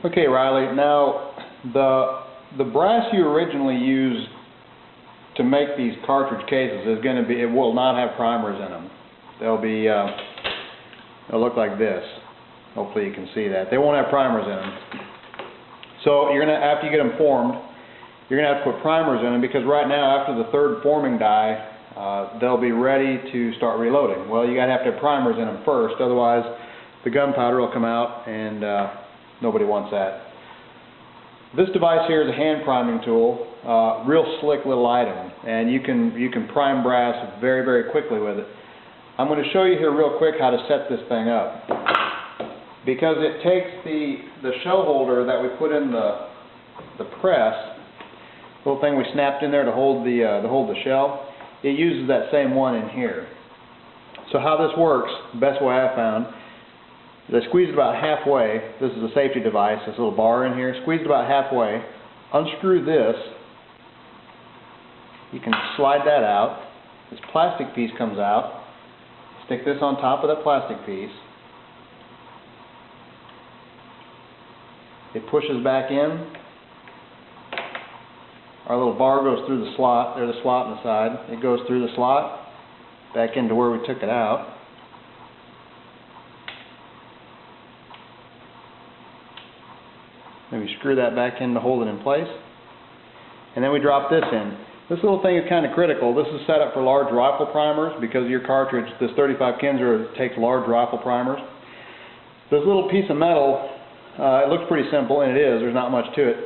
Okay, Riley, now the brass you originally used to make these cartridge cases is going to be, it will not have primers in them. They'll be, they'll look like this. Hopefully you can see that. They won't have primers in them. So you're going to, after you get them formed, you're going to have to put primers in them, because right now, after the third forming die, they'll be ready to start reloading. Well, you got to have primers in them first, otherwise the gunpowder will come out, and nobody wants that. This device here is a hand priming tool, real slick little item, and you can prime brass very, very quickly with it. I'm going to show you here real quick how to set this thing up, because it takes the shell holder that we put in the press, little thing we snapped in there to hold the shell. It uses that same one in here. So how this works, the best way I've found, is I squeeze it about halfway. This is a safety device, this little bar in here. Squeeze it about halfway, unscrew this. You can slide that out. This plastic piece comes out. Stick this on top of that plastic piece. It pushes back in. Our little bar goes through the slot. There's a slot in the side. It goes through the slot, back into where we took it out. Then we screw that back in to hold it in place. And then we drop this in. This little thing is kind of critical. This is set up for large rifle primers, because your cartridge, this 35 Kinzer, takes large rifle primers. This little piece of metal, it looks pretty simple, and it is. There's not much to it.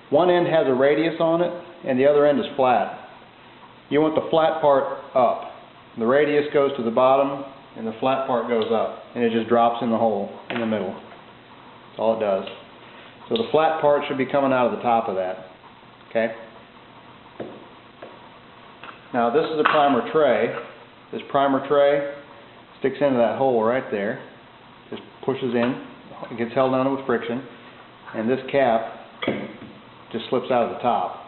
One end has a radius on it, and the other end is flat. You want the flat part up. The radius goes to the bottom, and the flat part goes up, and it just drops in the hole in the middle. That's all it does. So the flat part should be coming out of the top of that. Okay? Now this is a primer tray. This primer tray sticks into that hole right there. Just pushes in. It gets held down with friction. And this cap just slips out of the top.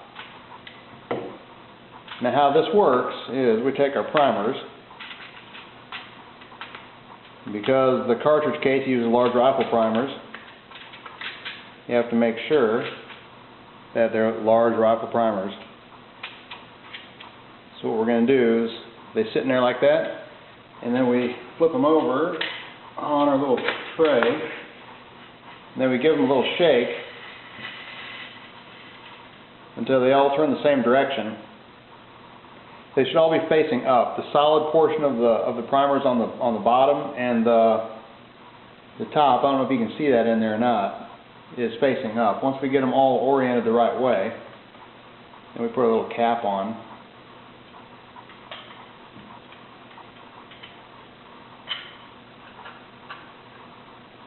Now how this works is we take our primers. Because the cartridge case uses large rifle primers, you have to make sure that they're large rifle primers. So what we're going to do is, they sit in there like that, and then we flip them over on our little tray, and then we give them a little shake until they all turn the same direction. They should all be facing up. The solid portion of the primers on the bottom, and the top, I don't know if you can see that in there or not, is facing up. Once we get them all oriented the right way, then we put a little cap on.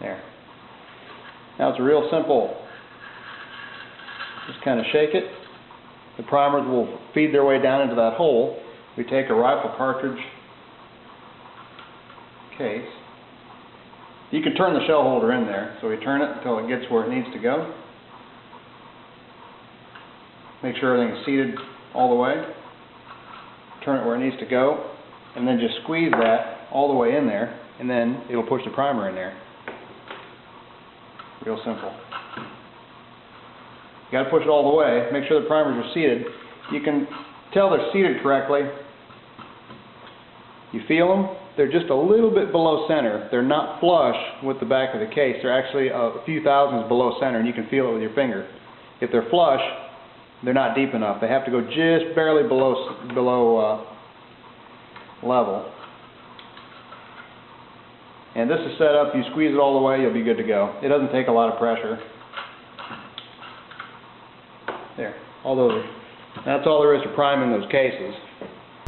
There. Now it's real simple. Just kind of shake it. The primers will feed their way down into that hole. We take a rifle cartridge case. You can turn the shell holder in there, so we turn it until it gets where it needs to go. Make sure everything is seated all the way. Turn it where it needs to go, and then just squeeze that all the way in there, and then it'll push the primer in there. Real simple. You got to push it all the way. Make sure the primers are seated. You can tell they're seated correctly. You feel them? They're just a little bit below center. They're not flush with the back of the case. They're actually a few thousandths below center, and you can feel it with your finger. If they're flush, they're not deep enough. They have to go just barely below level. And this is set up, you squeeze it all the way, you'll be good to go. It doesn't take a lot of pressure. There, that's all there is to priming those cases.